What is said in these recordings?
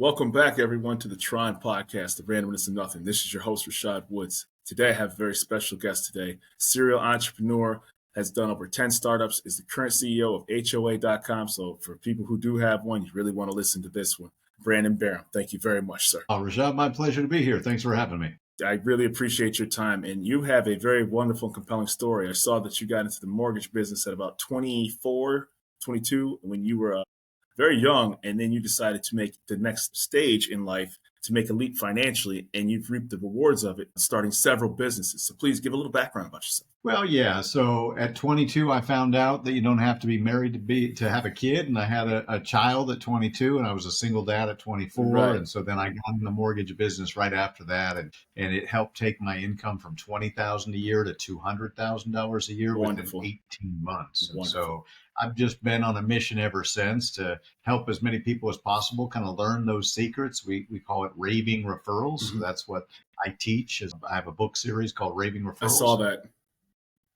Welcome back, everyone, to the T.R.O.N podcast, the Randomness of Nothing. This is your host, Rashad Woods. Today, I have a very special guest today. Serial entrepreneur, has done over 10 startups, is the current CEO of HOA.com. So for people who do have one, you really want to listen to this one. Brandon Barham, thank you very much, sir. Rashad, my pleasure to be here. Thanks for having me. I really appreciate your time. And you have a very wonderful and compelling story. I saw that you got into the mortgage business at about 24, 22, when you were very young, and then you decided to make the next stage in life to make a leap financially, and you've reaped the rewards of it, starting several businesses. So please give a little background about yourself. Well, yeah. So at 22, I found out that you don't have to be married to have a kid, and I had a child at 22, and I was a single dad at 24, Right. And so then I got in the mortgage business right after that, and it helped take my income from $20,000 a year to $200,000 a year Wonderful. within 18 months. And Wonderful. so I've just been on a mission ever since to help as many people as possible kind of learn those secrets. We call it Raving Referrals. Mhm. So that's what I teach. I have a book series called Raving Referrals. I saw that.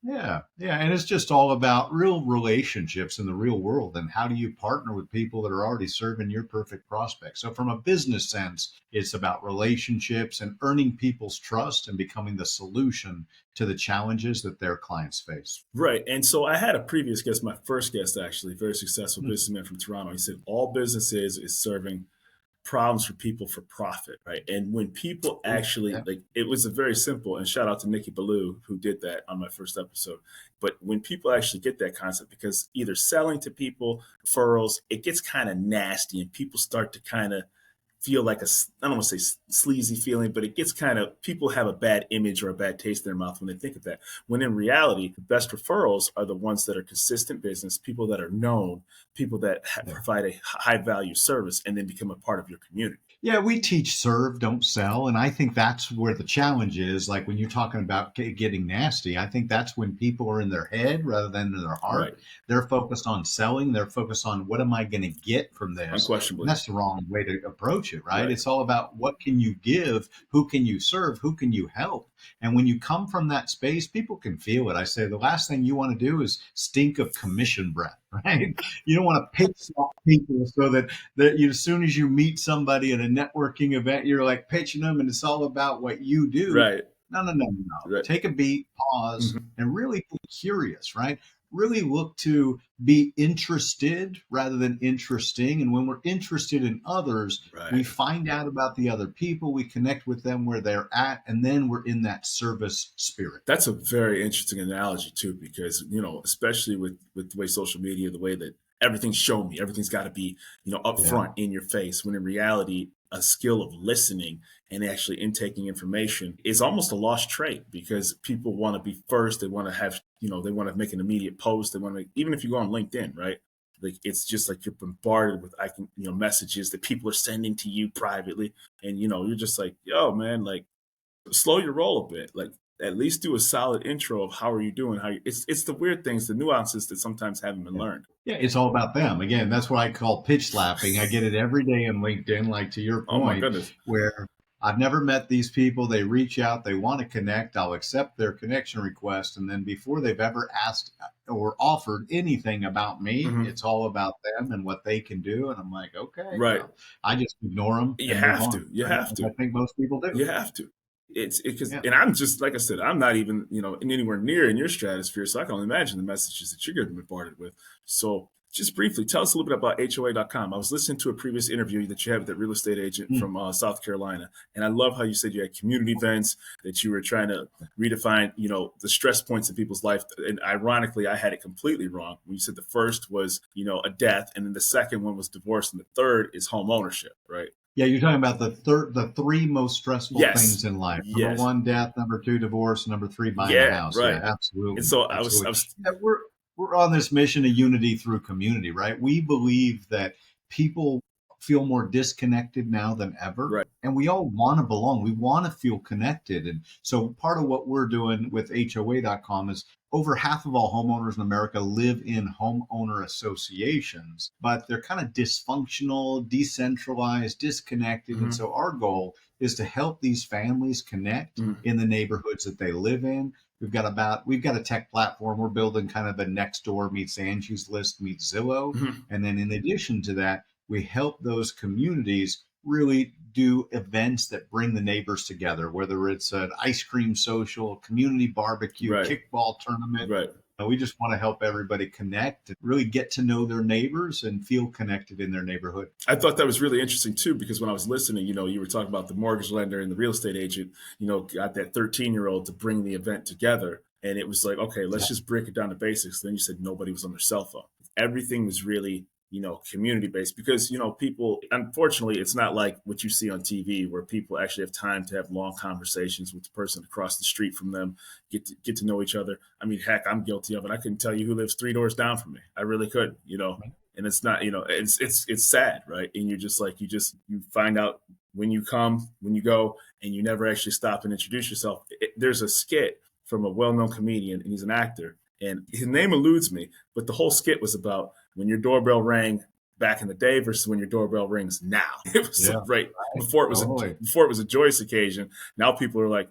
Yeah. And it's just all about real relationships in the real world and how do you partner with people that are already serving your perfect prospect. So from a business sense, it's about relationships and earning people's trust and becoming the solution to the challenges that their clients face. Right. And so I had a previous guest, my first guest, actually, a very successful Mm. businessman from Toronto. He said all business is serving problems for people for profit, right? And when people actually, Yeah. like, it was a very simple, and shout out to Nikki Ballou, who did that on my first episode. But when people actually get that concept, because either selling to people, referrals, it gets kind of nasty and people start to kind of feel like I don't want to say sleazy feeling, but it gets kind of, people have a bad image or a bad taste in their mouth when they think of that. When in reality, the best referrals are the ones that are consistent business, people that are known, people that provide a high value service and then become a part of your community. Yeah, we teach serve, don't sell. And I think that's where the challenge is. Like when you're talking about getting nasty, I think that's when people are in their head rather than in their heart. Right. They're focused on selling. They're focused on what am I going to get from this? Unquestionably. And that's the wrong way to approach it, right? Right. It's all about what can you give? Who can you serve? Who can you help? And when you come from that space, people can feel it. I say the last thing you want to do is stink of commission breath, right? You don't want to pitch off people so that you, as soon as you meet somebody at a networking event, you're like pitching them and it's all about what you do. Right. No. Right. Take a beat, pause, and really be curious, right? Really look to be interested rather than interesting. And when we're interested in others, we find out about the other people, we connect with them where they're at, and then we're in that service spirit. That's a very interesting analogy too, because, especially with the way social media, the way that everything's shown me, everything's got to be, up front in your face, when in reality, a skill of listening and actually intaking information is almost a lost trait, because people want to be first. They want to have, they want to make an immediate post. They want to make, even if you go on LinkedIn, right? Like, it's just like you're bombarded with, messages that people are sending to you privately. And, you're just like, yo, man, like, slow your roll a bit. Like, at least do a solid intro of how are you doing? It's the weird things, the nuances that sometimes haven't been learned. Yeah, it's all about them. Again, that's what I call pitch slapping. I get it every day in LinkedIn, like to your point, Oh my goodness. where I've never met these people. They reach out, they want to connect. I'll accept their connection request. And then before they've ever asked or offered anything about me, it's all about them and what they can do. And I'm like, okay, right. Well, I just ignore them. You have to. You have to. I think most people do. You have to. And I'm just, like I said, I'm not even, anywhere near in your stratosphere. So I can only imagine the messages that you're getting bombarded with. So just briefly, tell us a little bit about HOA.com. I was listening to a previous interview that you had with that real estate agent from South Carolina. And I love how you said you had community events, that you were trying to redefine, the stress points in people's life. And ironically, I had it completely wrong. When you said the first was, a death, and then the second one was divorce, and the third is home ownership, right? Yeah, you're talking about the three most stressful things in life. Number one, death. Number two, divorce. Number three, buying a house. Right. Yeah, absolutely. And so we're on this mission of unity through community, right? We believe that people feel more disconnected now than ever. Right. And we all want to belong. We want to feel connected. And so part of what we're doing with HOA.com is over half of all homeowners in America live in homeowner associations, but they're kind of dysfunctional, decentralized, disconnected. And so our goal is to help these families connect in the neighborhoods that they live in. We've got a tech platform. We're building kind of a Nextdoor meets Angie's List meets Zillow. And then in addition to that, we help those communities really do events that bring the neighbors together, whether it's an ice cream social, community barbecue, Right. kickball tournament. Right. We just want to help everybody connect and really get to know their neighbors and feel connected in their neighborhood. I thought that was really interesting too, because when I was listening, you were talking about the mortgage lender and the real estate agent, got that 13-year-old to bring the event together. And it was like, okay, let's just break it down to basics. Then you said nobody was on their cell phone. Everything was really, community based because, people, unfortunately, it's not like what you see on TV where people actually have time to have long conversations with the person across the street from them, get to know each other. I mean, heck, I'm guilty of it. I couldn't tell you who lives 3 doors down from me. I really couldn't. And it's not, it's sad, right? And you're just like, you find out when you come, when you go, and you never actually stop and introduce yourself. There's a skit from a well-known comedian, and he's an actor, and his name eludes me, but the whole skit was about when your doorbell rang back in the day versus when your doorbell rings now. It was right before it was a joyous occasion. Now people are like,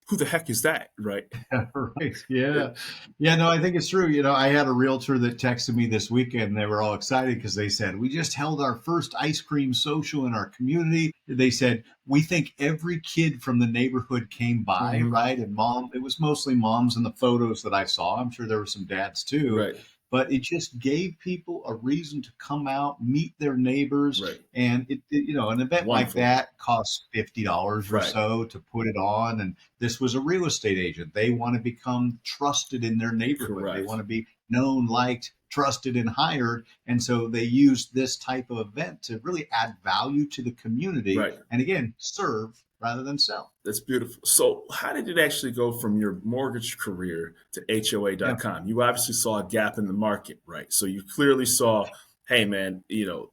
who the heck is that, right? Right. Yeah. Yeah. No, I think it's true. I had a realtor that texted me this weekend. They were all excited because they said, we just held our first ice cream social in our community. They said, we think every kid from the neighborhood came by, right? And it was mostly moms in the photos that I saw. I'm sure there were some dads too. Right. But it just gave people a reason to come out, meet their neighbors. Right. And an event like that costs $50 or so to put it on. And this was a real estate agent. They want to become trusted in their neighborhood. Correct. They want to be known, liked, trusted, and hired. And so they use this type of event to really add value to the community. Right. And again, serve rather than sell. That's beautiful. So how did it actually go from your mortgage career to HOA.com? You obviously saw a gap in the market, right? So you clearly saw, hey, man,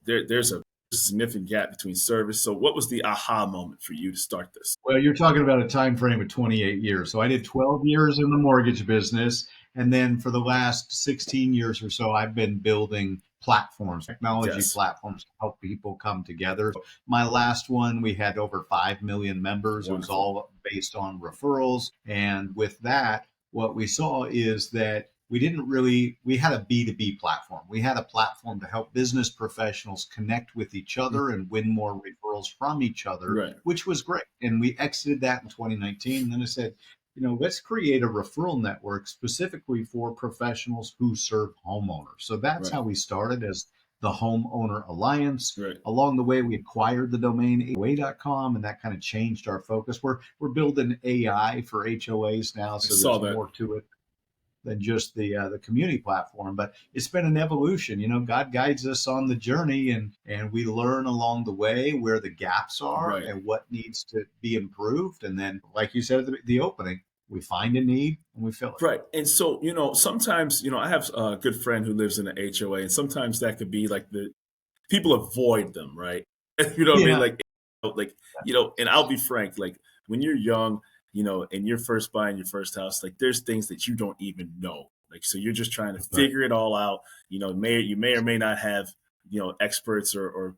there's a significant gap between service. So what was the aha moment for you to start this? Well, you're talking about a time frame of 28 years. So I did 12 years in the mortgage business. And then for the last 16 years or so, I've been building platforms, technology platforms to help people come together. My last one, we had over 5 million members. Wonderful. It was all based on referrals. And with that, what we saw is that we had a B2B platform. We had a platform to help business professionals connect with each other and win more referrals from each other, which was great. And we exited that in 2019. And then I said, let's create a referral network specifically for professionals who serve homeowners. So that's how we started as the Homeowner Alliance. Along the way, we acquired the domain HOA.com, and that kind of changed our focus. We're building AI for HOAs now, so there's more to it than just the community platform. But it's been an evolution. God guides us on the journey, and we learn along the way where the gaps are and what needs to be improved. And then, like you said at the opening, we find a need and we fill it. Right. And so, sometimes, I have a good friend who lives in an HOA, and sometimes that could be like people avoid them, right? You know what I mean? And I'll be frank, like when you're young, and you're first buying your first house, like there's things that you don't even know. Like, so you're just trying to figure it all out. You may or may not have, experts or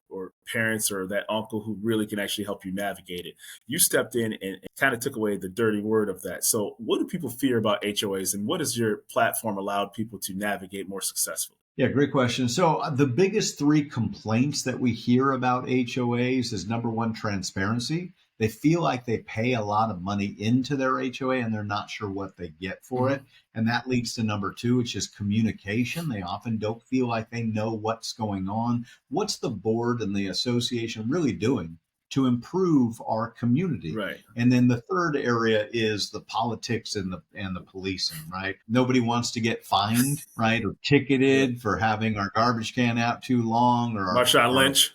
parents or that uncle who really can actually help you navigate it. You stepped in and kind of took away the dirty word of that. So what do people fear about HOAs, and what has your platform allowed people to navigate more successfully? Yeah, great question. So the biggest 3 complaints that we hear about HOAs is number one, transparency. They feel like they pay a lot of money into their HOA and they're not sure what they get for it. And that leads to number 2, which is communication. They often don't feel like they know what's going on. What's the board and the association really doing to improve our community? And then the third area is the politics and the policing, right? Nobody wants to get fined, right? Or ticketed for having our garbage can out too long, or Marshawn Lynch.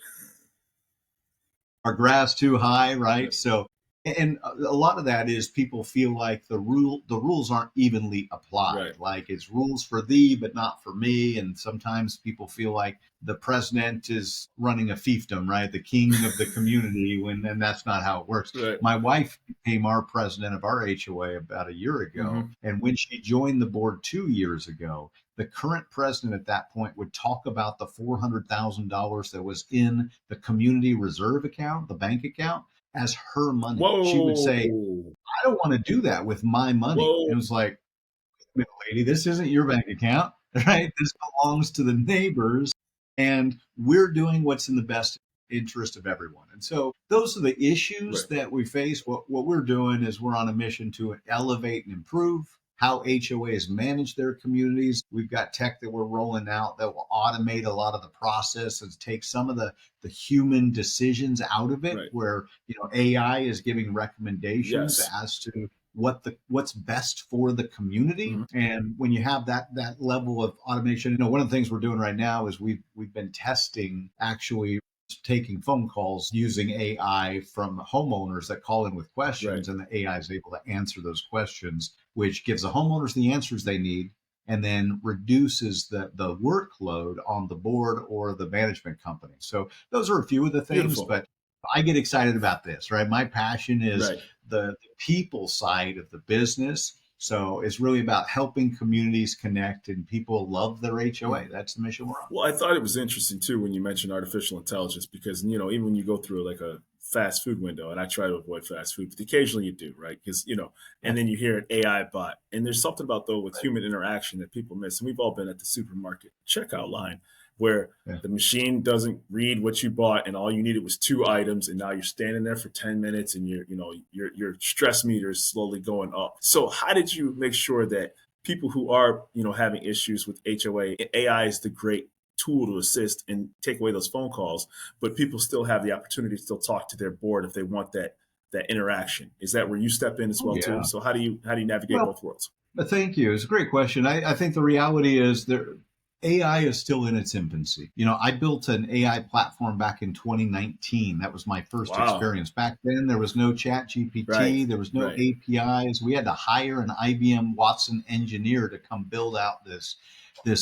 Our grass too high, right? So, and a lot of that is people feel like the rules aren't evenly applied. Like it's rules for thee, but not for me. And sometimes people feel like the president is running a fiefdom, right? The king of the community, and that's not how it works. My wife became our president of our HOA about a year ago. And when she joined the board 2 years ago, the current president at that point would talk about the $400,000 that was in the community reserve account, the bank account, as her money. She would say, I don't want to do that with my money. It was like, lady, this isn't your bank account, right? This belongs to the neighbors, and we're doing what's in the best interest of everyone. And so those are the issues Right. that we face. What we're doing is we're on a mission to elevate and improve how HOAs manage their communities. We've got tech that we're rolling out that will automate a lot of the process and take some of the human decisions out of it, Right. where AI is giving recommendations Yes. as to what's best for the community. Hmm. And when you have that level of automation, one of the things we're doing right now is we've been testing actually taking phone calls using AI from homeowners that call in with Right. questions, and the AI is able to answer those questions, which gives the homeowners the answers they need and then reduces the workload on the board or the management company. So those are a few of the things, Beautiful. but I get excited about this, right? My passion is Right. the people side of the business. So it's really about helping communities connect and people love their HOA. Mhm. That's the mission we're on. Well, I thought it was interesting too when you mentioned artificial intelligence because even when you go through like a fast food window, and I try to avoid fast food, but occasionally you do, right? Because Yeah, and then you hear an AI bot, and there's something about though with human interaction that people miss, and we've all been at the supermarket checkout line where yeah. the machine doesn't read what you bought, and all you needed was two items, and now you're standing there for 10 minutes, and your stress meter is slowly going up. So how did you make sure that people who are having issues with HOA, AI is the great tool to assist and take away those phone calls, but people still have the opportunity to still talk to their board if they want that interaction. Is that where you step in as Oh well too? yeah. So how do you navigate Well, both worlds? thank you. It's a great question. I think the reality is AI is still in its infancy. I built an AI platform back in 2019. That was my first Wow. experience. Back then, there was no Chat Right. GPT, there was no Right. APIs. We had to hire an IBM Watson engineer to come build out this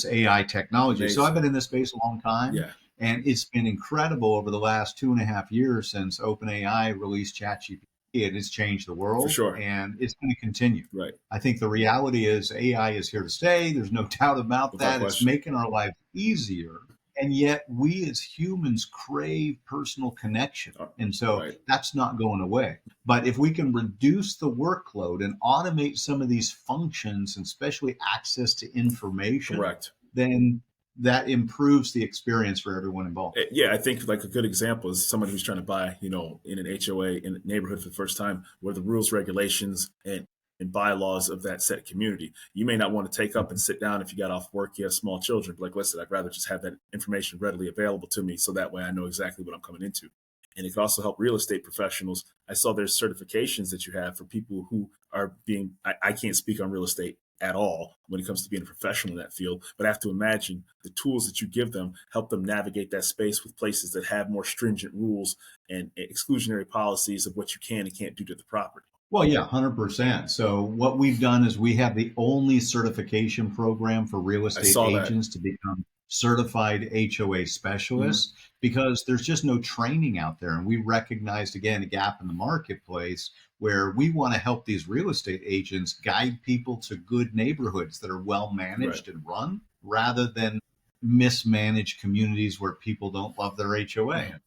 AI technology. So I've Amazing. been in this space a long time, Yeah, and it's been incredible over the last 2.5 years since OpenAI released ChatGPT. It has changed the for world, sure. and it's going to continue. Right. I think the reality is AI is here to stay. There's no doubt about Without that. It's question. making our lives easier. And yet, we as humans crave personal connection. Uh, And so right. that's not going away. But if we can reduce the workload and automate some of these functions, and especially access to information, Correct. then that improves the experience for everyone involved. Yeah, I think like a good example is somebody who's trying to buy, in an HOA in a neighborhood for the first time, where the rules, regulations, and bylaws of that set community. You may not want to take up and sit down if you got off work, you have small children. But like, listen, I'd rather just have that information readily available to me, so that way I know exactly what I'm coming into. And it can also help real estate professionals. I saw there's certifications that you have for people who are I can't speak on real estate at all when it comes to being a professional in that field, but I have to imagine the tools that you give them help them navigate that space with places that have more stringent rules and exclusionary policies of what you can and can't do to the property. Well, yeah, 100%. So, what we've done is we have the only certification program for real I estate saw that. agents to become certified HOA Hmm. specialists, because there's just no training out there. And we recognized, again, a gap in the marketplace where we want to help these real estate agents guide people to good neighborhoods that are well Right. managed and run, rather than mismanaged communities where people don't love their HOA. Mhm.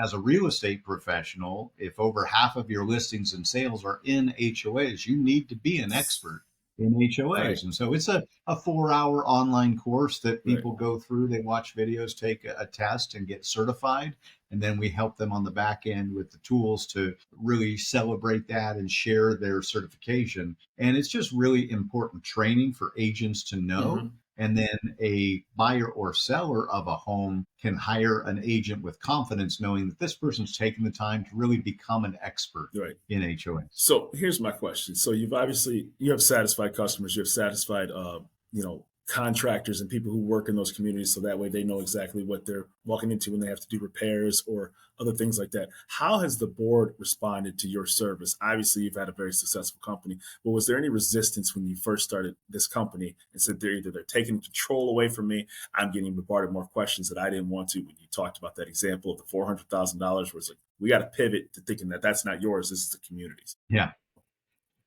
As a real estate professional, if over half of your listings and sales are in HOAs, you need to be an expert in Right. HOAs. And so it's a 4 hour online course that Right. people go through. They watch videos, take a test, and get certified. And then we help them on the back end with the tools to really celebrate that and share their certification. And it's just really important training for agents to know. Hmm. And then a buyer or seller of a home can hire an agent with confidence, knowing that this person's taken the time to really become an expert Right. in HOAs. So here's my question. So you have satisfied customers, you have satisfied contractors and people who work in those communities, so that way they know exactly what they're walking into when they have to do repairs or other things like that. How has the board responded to your service? Obviously, you've had a very successful company, but was there any resistance when you first started this company and said they're taking control away from me? I'm getting bombarded with more questions that I didn't want to. When you talked about that example of the $400,000, where it's like we got to pivot to thinking that that's not yours, this is the community's. Yeah.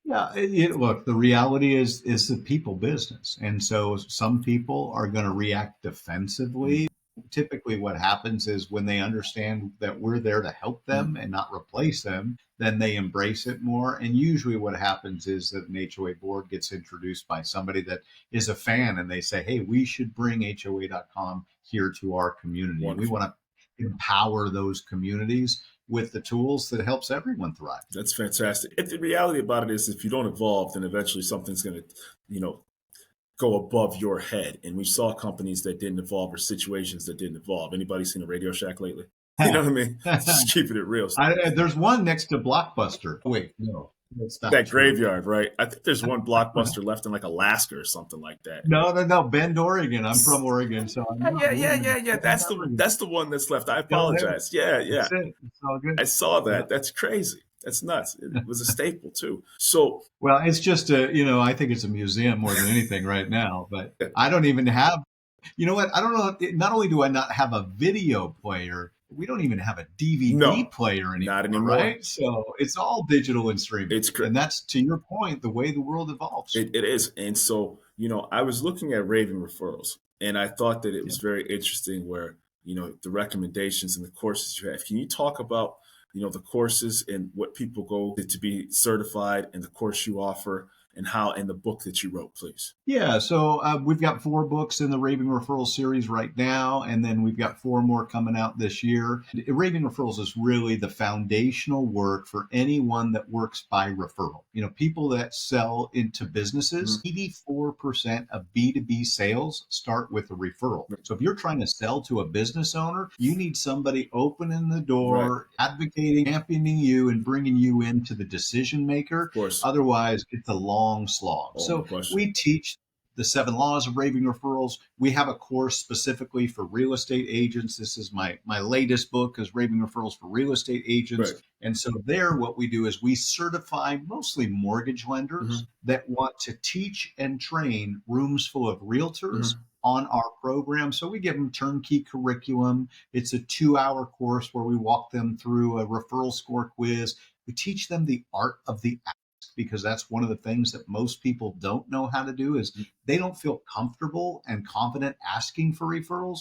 Yeah, look, the reality is the people business. And so some people are going to react Mm-hmm. defensively. Typically, what happens is when they understand that we're there to help Mm-hmm. them and not replace them, then they embrace it more. And usually, what happens is that an HOA board gets introduced by somebody that is a fan, and they say, hey, we should bring HOA.com here to our community. We want Wonderful. to empower those communities with the tools that helps everyone thrive. That's fantastic. And the reality about it is, if you don't evolve, then eventually something's going to, go above your head. And we saw companies that didn't evolve or situations that didn't evolve. Anybody seen a Radio Shack lately? You know what I mean? Just keeping it real. There's one next to Blockbuster. Wait, no, that's not that true. graveyard, right? I think there's one Blockbuster left in like Alaska or something like that. No, Bend, Oregon. I'm from Oregon, so yeah. That's the one that's left. I apologize. Yeah. That's it. It's all good. I saw that. That's crazy. That's nuts. It was a staple too. So, well, it's just I think it's a museum more than anything right now. But I don't even have. You know what? I don't know. Not only do I not have a video player, we don't even have a DVD player anymore. Not anymore. Right? So it's all digital and streaming. And that's, to your point, the way the world evolves. It is. And so, I was looking at Raving Referrals, and I thought that it was very interesting where, the recommendations and the courses you have. Can you talk about, the courses and what people go to be certified, and the course you offer, and how, in the book that you wrote, please? Yeah, so we've got 4 books in the Raving Referrals series right now, and then we've got 4 more coming out this year. Raving Referrals is really the foundational work for anyone that works by referral. People that sell into businesses, 84% of B2B sales start with a referral. So if you're trying to sell to a business owner, you need somebody opening the door, advocating, championing you, and bringing you into the decision maker. Of course. Otherwise, it's a long slog. So we teach the 7 laws of Raving Referrals. We have a course specifically for real estate agents. This is my latest book, is Raving Referrals for Real Estate Agents. Right. And so there, what we do is we certify mostly mortgage lenders that want to teach and train rooms full of realtors on our program. So we give them turnkey curriculum. It's a 2-hour course where we walk them through a referral score quiz. We teach them the art of the because that's one of the things that most people don't know how to do, is they don't feel comfortable and confident asking for referrals.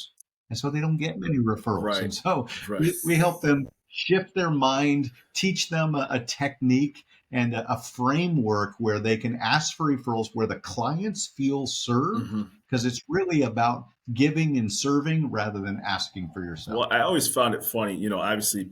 And so they don't get many referrals. Right. And so we help them shift their mind, teach them a technique and a framework where they can ask for referrals where the clients feel served, because it's really about giving and serving rather than asking for yourself. Well, I always found it funny, obviously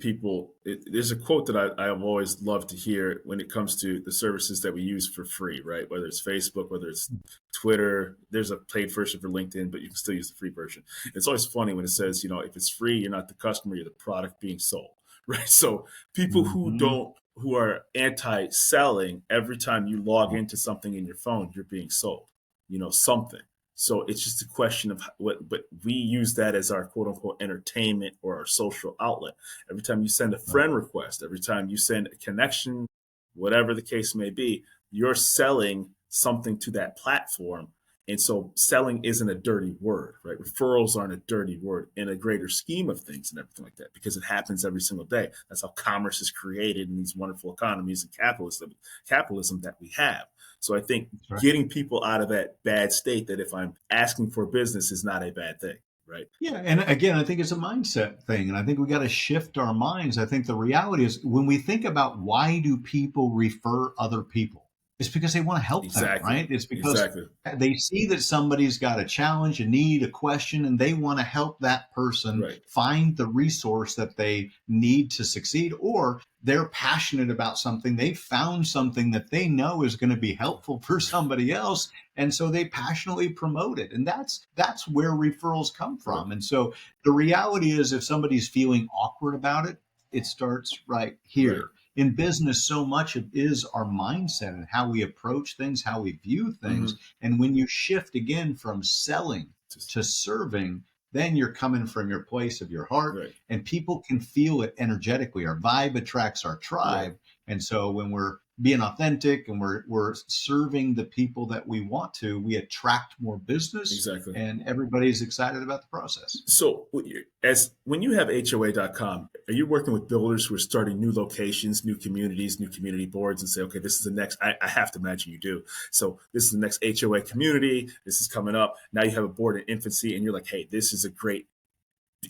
there's a quote that I've always loved to hear when it comes to the services that we use for free, right? Whether it's Facebook, whether it's Twitter, there's a paid version for LinkedIn, but you can still use the free version. It's always funny when it says, if it's free, you're not the customer, you're the product being sold, right? So people who are anti-selling, every time you log into something in your phone, you're being sold, something. So it's just a question of but we use that as our quote unquote entertainment or our social outlet. Every time you send a friend request, every time you send a connection, whatever the case may be, you're selling something to that platform. And so selling isn't a dirty word, right? Referrals aren't a dirty word in a greater scheme of things and everything like that, because it happens every single day. That's how commerce is created in these wonderful economies and capitalism that we have. So I think getting people out of that bad state that if I'm asking for business is not a bad thing, right? Yeah. And again, I think it's a mindset thing. And I think we got to shift our minds. I think the reality is, when we think about why do people refer other people, it's because they want to help them, right? It's because they see that somebody's got a challenge, a need, a question, and they want to help that person find the resource that they need to succeed, or they're passionate about something. They found something that they know is going to be helpful for somebody else, and so they passionately promote it. And that's where referrals come from. And so the reality is, if somebody's feeling awkward about it, it starts right here. In business, so much of it is our mindset and how we approach things, how we view things. And when you shift again from selling to serving, then you're coming from your place of your heart, and people can feel it energetically. Our vibe attracts our tribe. And so when we're being authentic and we're serving the people that we want to, we attract more business. And everybody's excited about the process. So when you have HOA.com, are you working with builders who are starting new locations, new communities, new community boards, and say, okay, this is the next, I have to imagine you do. So this is the next HOA community. This is coming up. Now you have a board in infancy and you're like, hey, this is a great,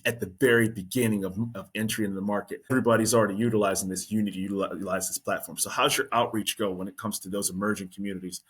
at the very beginning of entry into the market. Everybody's already utilizing this. You need to utilize this platform. So how's your outreach go when it comes to those emerging communities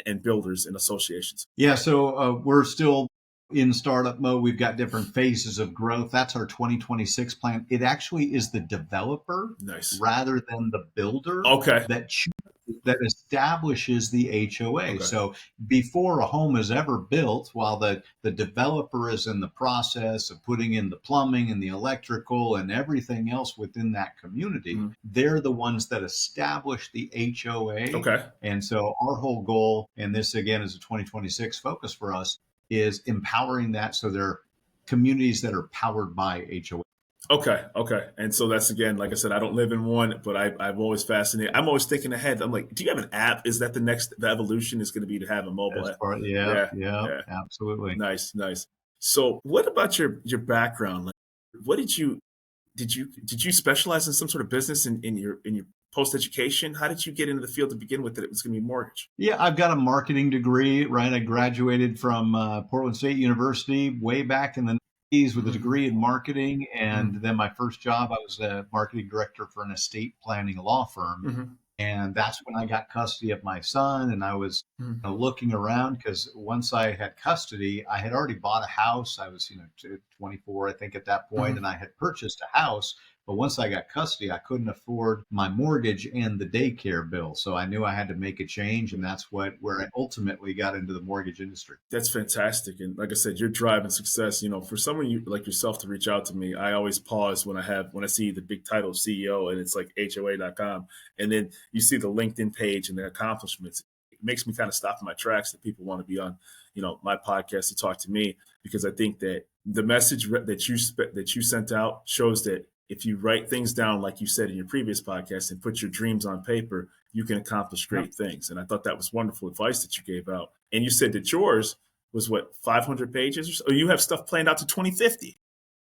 and builders and associations? Yeah, so we're still in startup mode, we've got different phases of growth. That's our 2026 plan. It actually is the developer Nice. rather than the builder Okay. that establishes the HOA. Okay. So before a home is ever built, while the developer is in the process of putting in the plumbing and the electrical and everything else within that community, they're the ones that establish the HOA. Okay. And so our whole goal, and this again is a 2026 focus for us, is empowering that so they're communities that are powered by HOA. Okay. Okay. And so that's, again, like I said, I don't live in one, but I'm always fascinated. I'm always thinking ahead. I'm like, do you have an app? Is that the evolution is going to be to have a mobile app? Yeah. Yeah. Absolutely. Nice. Nice. So what about your background? Like, what did you specialize in some sort of business in your post education? How did you get into the field to begin with that it was going to be mortgage? Yeah, I've got a marketing degree, right? I graduated from Portland State University way back in the 90s with a degree in marketing. And then my first job, I was a marketing director for an estate planning law firm. And that's when I got custody of my son. And I was looking around because once I had custody, I had already bought a house. I was, 24, I think, at that point, and I had purchased a house. But once I got custody, I couldn't afford my mortgage and the daycare bill. So I knew I had to make a change. And that's where I ultimately got into the mortgage industry. That's fantastic. And like I said, your drive and success, for someone like yourself to reach out to me, I always pause when I see the big title CEO and it's like HOA.com. And then you see the LinkedIn page and the accomplishments. It makes me kind of stop in my tracks that people want to be on, my podcast to talk to me, because I think that the message that you sent out shows that if you write things down, like you said in your previous podcast, and put your dreams on paper, you can accomplish great things. And I thought that was wonderful advice that you gave out. And you said that yours was 500 pages or so? Or you have stuff planned out to 2050,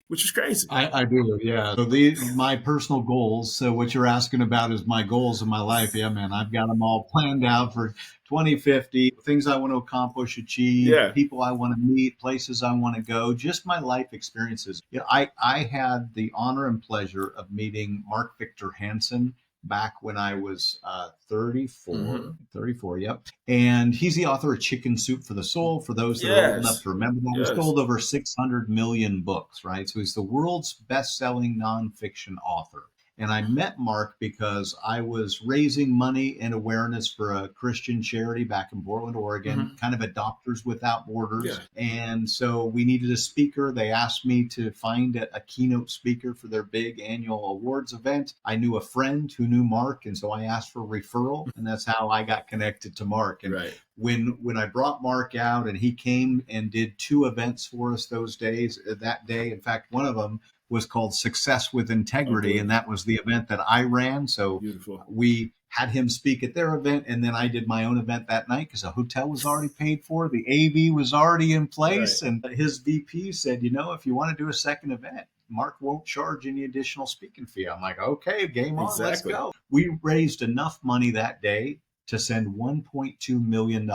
which is crazy. I do, yeah. So my personal goals. So what you're asking about is my goals in my life. Yeah, man, I've got them all planned out for 2050, things I want to accomplish, achieve, people I want to meet, places I want to go, just my life experiences. I had the honor and pleasure of meeting Mark Victor Hansen back when I was 34, yep. And he's the author of Chicken Soup for the Soul, for those that are old enough to remember that. He's sold over 600 million books, right? So he's the world's best-selling nonfiction author. And I met Mark because I was raising money and awareness for a Christian charity back in Portland, Oregon, kind of a Doctors Without Borders. And so we needed a speaker. They asked me to find a keynote speaker for their big annual awards event. I knew a friend who knew Mark, and so I asked for a referral, and that's how I got connected to Mark. And when I brought Mark out, and he came and did 2 events for us that day, in fact, one of them was called Success with Integrity. And that was the event that I ran. So we had him speak at their event. And then I did my own event that night because the hotel was already paid for. The AV was already in place. And his VP said, if you want to do a second event, Mark won't charge any additional speaking fee. I'm like, okay, game on, let's go. We raised enough money that day to send $1.2 million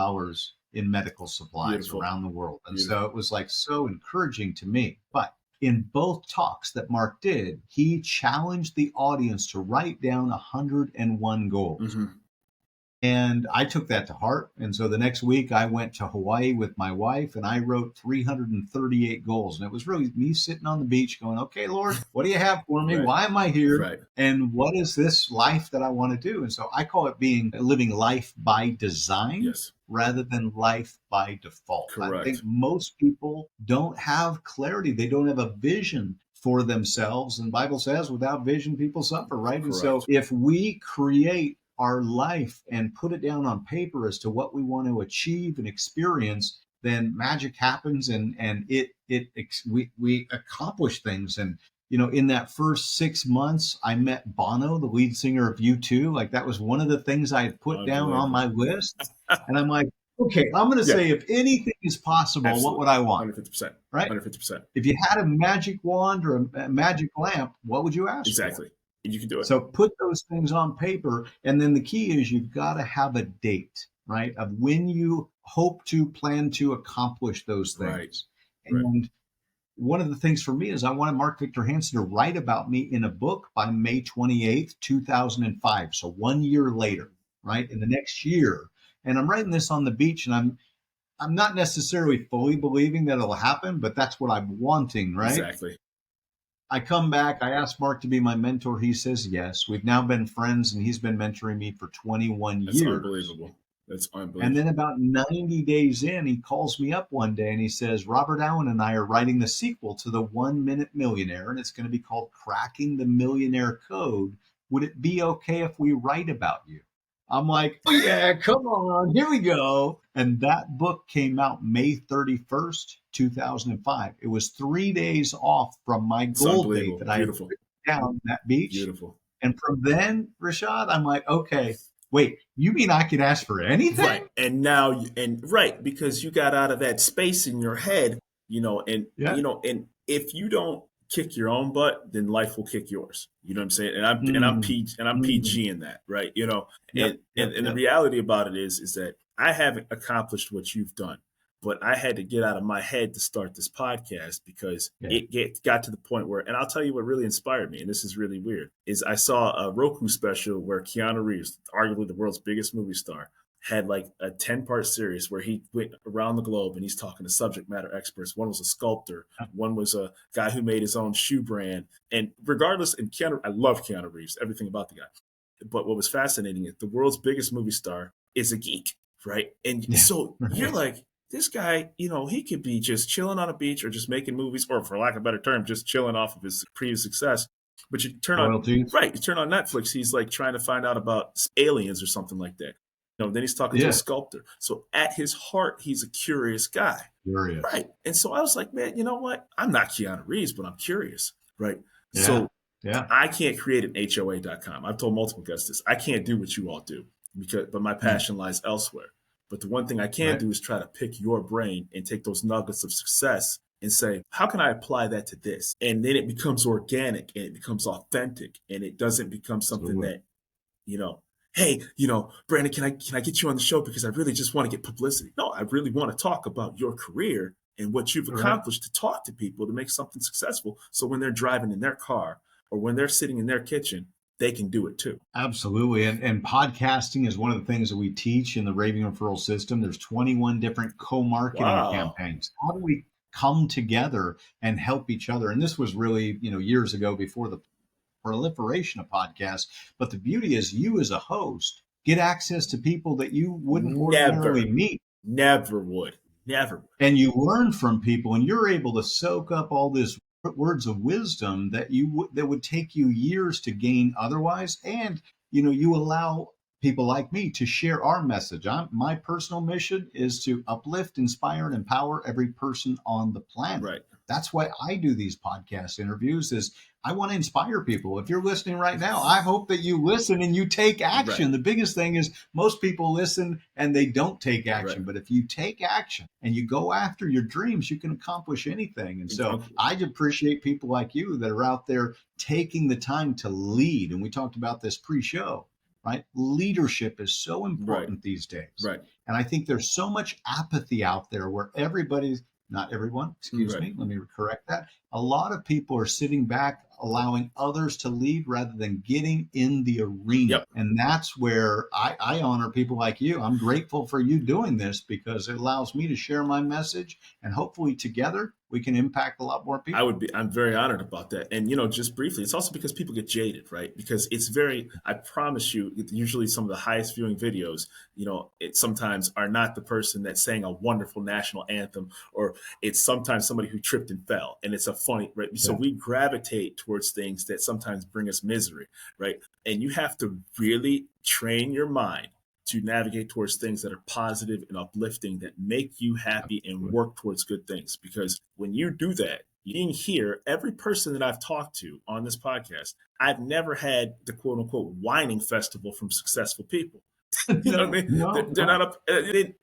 in medical supplies around the world. And so it was so encouraging to me. But in both talks that Mark did, he challenged the audience to write down 101 goals. And I took that to heart. And so the next week I went to Hawaii with my wife and I wrote 338 goals. And it was really me sitting on the beach going, okay, Lord, what do you have for me? Why am I here? And what is this life that I want to do? And so I call it living life by design rather than life by default. I think most people don't have clarity. They don't have a vision for themselves. And the Bible says without vision, people suffer, right? And so if we create our life and put it down on paper as to what we want to achieve and experience, then magic happens and we accomplish things. And in that first 6 months, I met Bono, the lead singer of U2. That was one of the things I had put down on my list. And I'm like, okay, I'm going to say, if anything is possible, what would I want? 150%. Right? 150%. If you had a magic wand or a magic lamp, what would you ask for? You can do it. So put those things on paper. And then the key is you've got to have a date, right, of when you hope to plan to accomplish those things. And one of the things for me is I wanted Mark Victor Hansen to write about me in a book by May 28th, 2005. So 1 year later, right, in the next year. And I'm writing this on the beach and I'm not necessarily fully believing that it'll happen, but that's what I'm wanting, right? Exactly. I come back, I ask Mark to be my mentor. He says yes. We've now been friends, and he's been mentoring me for 21 That's years. unbelievable. That's And then unbelievable. about 90 days in, he calls me up one day and he says, Robert Allen and I are writing the sequel to The 1 Minute Millionaire, and it's going to be called Cracking the Millionaire Code. Would it be okay if we write about you? I'm like, oh, yeah, come on, here we go. And that book came out May 31st, 2005. It was 3 days off from my It's goal date unbelievable. that I had Beautiful. written down that beach. Beautiful. And from then, Rashad, I'm like, okay, wait, you mean I could ask for Right. anything? And now, right, because you got out of that space in your head, Yeah. and if you don't kick your own butt, then life will kick yours. You know what I'm saying? Mm, I'm mm. PG in that, right? Yep, yep, And the yep. reality about it is that I haven't accomplished what you've done, but I had to get out of my head to start this podcast because Yeah. it got to the point where, and I'll tell you what really inspired me, and this is really weird, is I saw a Roku special where Keanu Reeves, arguably the world's biggest movie star, had like a 10-part series where he went around the globe and he's talking to subject matter experts. One was a sculptor, one was a guy who made his own shoe brand. And regardless, and Keanu, I love Keanu Reeves, everything about the guy. But what was fascinating is the world's biggest movie star is a geek, right? And Yeah. so you're Right. like, this guy, he could be just chilling on a beach or just making movies, or for lack of a better term, just chilling off of his previous success. But you turn on, Royalties. right, you turn on Netflix, he's like trying to find out about aliens or something like that. Then he's talking to a Yeah. sculptor. So at his heart, he's a curious guy. Curious. Right. And so I was like, man, you know what? I'm not Keanu Reeves, but I'm curious. Right. Yeah. So Yeah. I can't create an HOA.com. I've told multiple guests this. I can't do what you all do but my Mm. passion lies elsewhere. But the one thing I can Right. do is try to pick your brain and take those nuggets of success and say, how can I apply that to this? And then it becomes organic and it becomes authentic and it doesn't become something Absolutely. that you know, hey, Brandon, can I get you on the show because I really just want to get publicity? No, I really want to talk about your career and what you've Right. accomplished to talk to people to make something successful. So when they're driving in their car or when they're sitting in their kitchen, they can do it too. Absolutely. And podcasting is one of the things that we teach in the Raving Referral system. There's 21 different co-marketing Wow. campaigns. How do we come together and help each other? And this was really, years ago before the proliferation of podcasts. But the beauty is you as a host get access to people that you wouldn't Never, ordinarily meet, never would. Never would. and you learn from people, and you're able to soak up all this words of wisdom that would take you years to gain otherwise. And you allow people like me to share our message. My personal mission is to uplift, inspire, and empower every person on the planet. Right. That's why I do these podcast interviews. Is I want to inspire people. If you're listening right now, I hope that you listen and you take Right. action. The biggest thing is most people listen and they don't take Right. action. But if you take action and you go after your dreams, you can accomplish anything. And so I appreciate people like you that are out there taking the time to lead. And we talked about this pre-show, right? Leadership is so Right. important these days. Right. And I think there's so much apathy out there where everybody's, not everyone, excuse Right. me, let me correct that. A lot of people are sitting back, allowing others to lead rather than getting in the arena. Yep. And that's where I honor people like you. I'm grateful for you doing this because it allows me to share my message, and hopefully together we can impact a lot more people. I'm very honored about that. And, just briefly, it's also because people get jaded, right? Because I promise you, usually some of the highest viewing videos, it sometimes are not the person that sang a wonderful national anthem, or it's sometimes somebody who tripped and fell. And it's a funny, right? So Yeah. we gravitate towards things that sometimes bring us misery, right? And you have to really train your mind to navigate towards things that are positive and uplifting that make you happy and Absolutely. work towards good things. Because when you do that, being here, every person that I've talked to on this podcast, I've never had the quote unquote whining festival from successful people. You know what I No, mean? no, They're no. not up.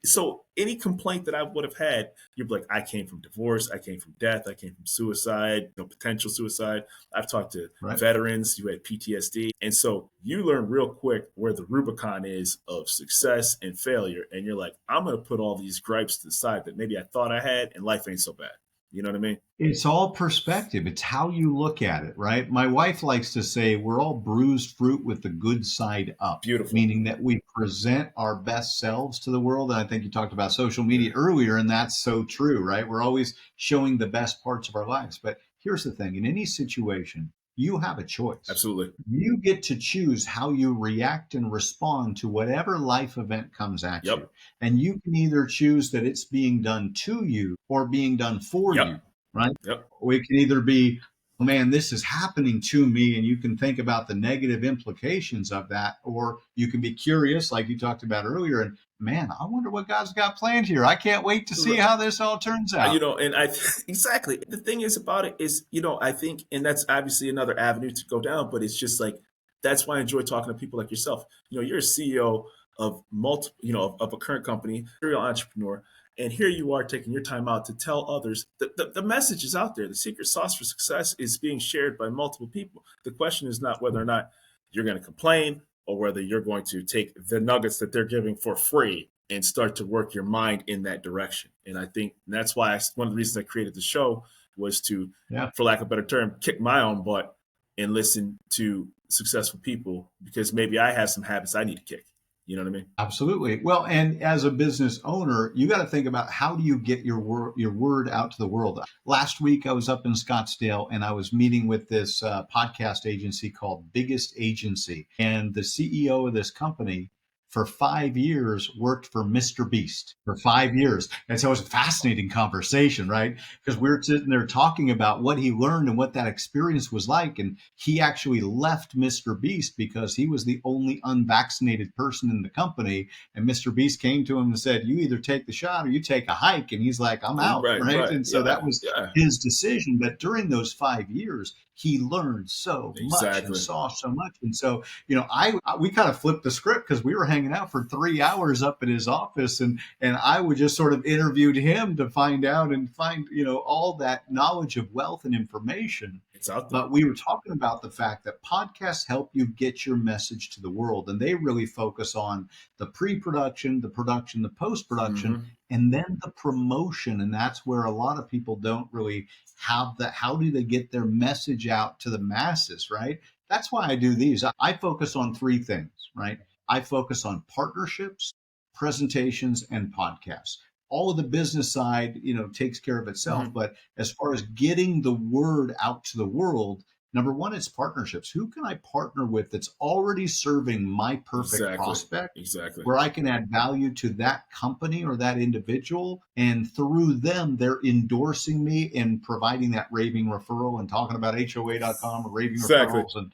So any complaint that I would have had, you'd be like, I came from divorce, I came from death, I came from suicide, potential suicide. I've talked to Right. veterans who had PTSD. And so you learn real quick where the Rubicon is of success and failure. And you're like, I'm going to put all these gripes to the side that maybe I thought I had, and life ain't so bad. You know what I mean? It's all perspective. It's how you look at it, right? My wife likes to say we're all bruised fruit with the good side up, Beautiful. meaning that we present our best selves to the world. And I think you talked about social Yeah, media earlier, and that's so true, right? We're always showing the best parts of our lives. But here's the thing, in any situation, you have a choice. absolutely. You get to choose how you react and respond to whatever life event comes at you. Yep. And you can either choose that it's being done to you or being done for you, Yep. right? Yep. We can either be, oh, man, this is happening to me, and you can think about the negative implications of that, or you can be curious, like you talked about earlier, and man, I wonder what God's got planned here. I can't wait to see how this all turns You out. know, and exactly the thing is about it is, you know, I think, and that's obviously another avenue to go down, but it's just like that's why I enjoy talking to people like yourself. You know, you're a CEO of multiple, you know, of a current company, serial entrepreneur, and here you are taking your time out to tell others that the message is out there. The secret sauce for success is being shared by multiple people. The question is not whether or not you're going to complain or whether you're going to take the nuggets that they're giving for free and start to work your mind in that direction. And I think that's why one of the reasons I created the show was to, Yeah. for lack of a better term, kick my own butt and listen to successful people because maybe I have some habits I need to kick. You know what I mean? Absolutely. Well, and as a business owner, you got to think about how do you get your word out to the world. Last week, I was up in Scottsdale and I was meeting with this podcast agency called Biggest Agency, and the CEO of this company for 5 years worked for Mr. Beast for 5 years. And so it was a fascinating conversation, right? Because we were sitting there talking about what he learned and what that experience was like. And he actually left Mr. Beast because he was the only unvaccinated person in the company. And Mr. Beast came to him and said, you either take the shot or you take a hike. And he's like, I'm out, Right, right? right. And so that Yeah, was yeah. his decision. But during those 5 years, he learned so much and Exactly. saw so much. And so, we kind of flipped the script because we were hanging out for 3 hours up in his office, and I would just sort of interviewed him to find out and find, all that knowledge of wealth and information. It's out there. But we were talking about the fact that podcasts help you get your message to the world, and they really focus on the pre-production, the production, the post-production, Hmm. and then the promotion. And that's where a lot of people don't really have that. How do they get their message out to the masses, right? That's why I do these. I focus on three things, right? I focus on partnerships, presentations, and podcasts. All of the business side, takes care of itself. Hmm. But as far as getting the word out to the world, number one, it's partnerships. Who can I partner with that's already serving my perfect Exactly. prospect, Exactly. where I can add value to that company or that individual? And through them, they're endorsing me and providing that raving referral and talking about HOA.com or raving Exactly. referrals. And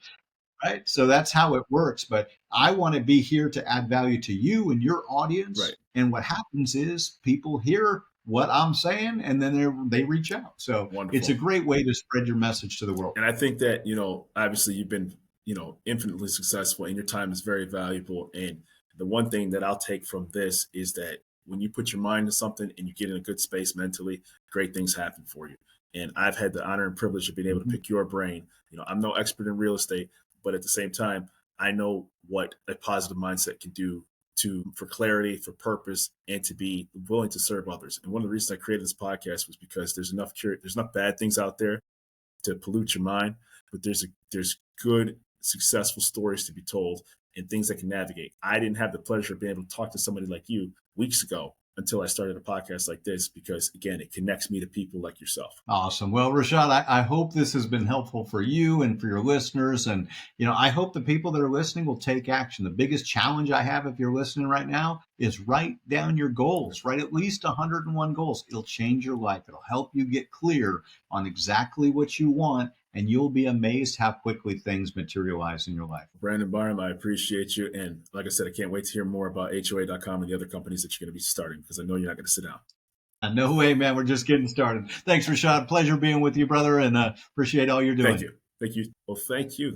right. So that's how it works. But I want to be here to add value to you and your audience. Right. And what happens is people hear what I'm saying and then they reach out. So it's a Wonderful. great way to spread your message to the world. And I think that, you know, obviously you've been, you know, infinitely successful and your time is very valuable. And the one thing that I'll take from this is that when you put your mind to something and you get in a good space mentally, great things happen for you. And I've had the honor and privilege of being able to Mhm. pick your brain. You know, I'm no expert in real estate, but at the same time, I know what a positive mindset can do to for clarity, for purpose, and to be willing to serve others. And one of the reasons I created this podcast was because there's enough bad things out there to pollute your mind, but there's good, successful stories to be told and things that can navigate. I didn't have the pleasure of being able to talk to somebody like you weeks ago until I started a podcast like this because again, it connects me to people like yourself. Awesome. Well, Rashad, I hope this has been helpful for you and for your listeners. And, I hope the people that are listening will take action. The biggest challenge I have if you're listening right now is write down your goals, write at least 101 goals. It'll change your life. It'll help you get clear on exactly what you want. And you'll be amazed how quickly things materialize in your life. Brandon Barnum, I appreciate you. And like I said, I can't wait to hear more about HOA.com and the other companies that you're going to be starting because I know you're not going to sit down. No way, man. We're just getting started. Thanks, Rashad. Pleasure being with you, brother, and appreciate all you're Thank doing. you. Thank you. Well, thank you.